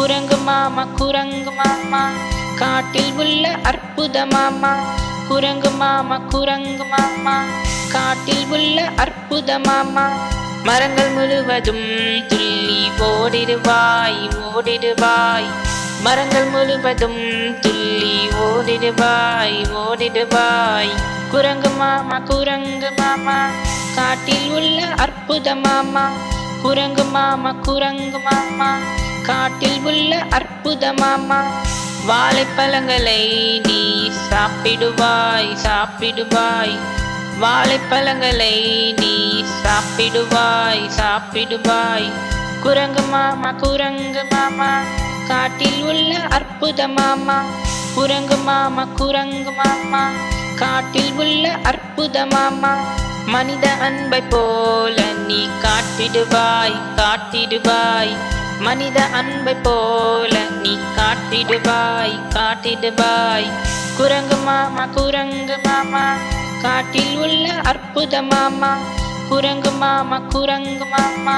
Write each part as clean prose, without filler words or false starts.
குரங்கு மாமா குரங்கு மாமா காட்டில் உள்ள அற்புத மாமா. குரங்கு மாமா குரங்கு மாமா காட்டில் உள்ள அற்புத மாமா. மரங்கள் முழுவதும் துள்ளி ஓடிடுவாய் ஓடிடுவாய். மரங்கள் முழுவதும் துள்ளி ஓடிடுவாய் ஓடிடுவாய். குரங்கு மாமா குரங்கு மாமா காட்டில் உள்ள அற்புத மாமா. குரங்கு மாமா குரங்கு மாமா காட்டில் உள்ள அற்புத மாமா. வாழைப்பழங்களை நீ சாப்பிடுவாய் சாப்பிடுவாய். வாழைப்பழங்களை நீ சாப்பிடுவாய் சாப்பிடுவாய். குரங்கு மாமா குரங்கு மாமா காட்டில் உள்ள அற்புத மாமா. குரங்கு மாமா குரங்கு மாமா காட்டில் உள்ள அற்புத மாமா. மனித அன்பை போல நீ காட்டிடுவாய் காட்டிடுவாய். மனித அன்பை போல நீ காட்டிடுவாய் காட்டிடுவாய். குரங்கு மாமா குரங்கு மாமா காட்டில் உள்ள அற்புத மாமா. குரங்கு மாமா குரங்கு மாமா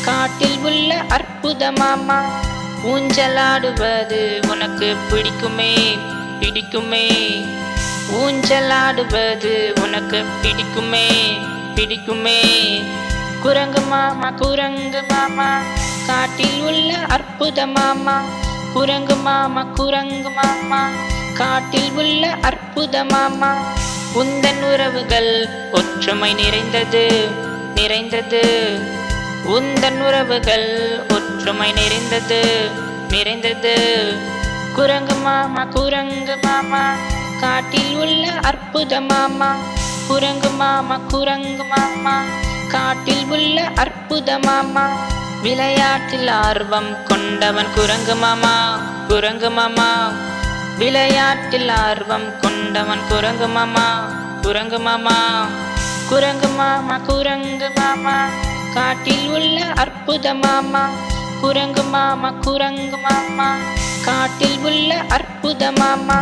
காட்டில் உள்ள அற்புத மாமா. ஊஞ்சலாடுவது உனக்கு பிடிக்குமே பிடிக்குமே. ஊஞ்சலாடுவது உனக்கு பிடிக்குமே பிடிக்குமே. குரங்கு மாமா குரங்கு மாமா காட்டில் உள்ள அற்புத மாமா. குரங்கு மாமா குரங்கு மாமா காட்டில் உள்ள அற்புத மாமா. உந்தன் உறவுகள் ஒற்றுமை நிறைந்தது நிறைந்தது. உந்தன் உறவுகள் ஒற்றுமை நிறைந்தது நிறைந்தது. குரங்கு மாமா குரங்கு மாமா காட்டில் உள்ள அற்புத மாமா. குரங்கு மாமா குரங்கு மாமா காட்டில் உள்ள அற்புத மாமா. விளையாட்டில் ஆர்வம் கொண்டவன் குரங்கு மாமா குரங்கு மாமா. விளையாட்டில் ஆர்வம் கொண்டவன் குரங்கு மாமா குரங்கு மாமா. குரங்கு மாமா குரங்கு மாமா காட்டில் உள்ள அற்புத மாமா. குரங்கு மாமா குரங்கு மாமா காட்டில் உள்ள அற்புத மாமா.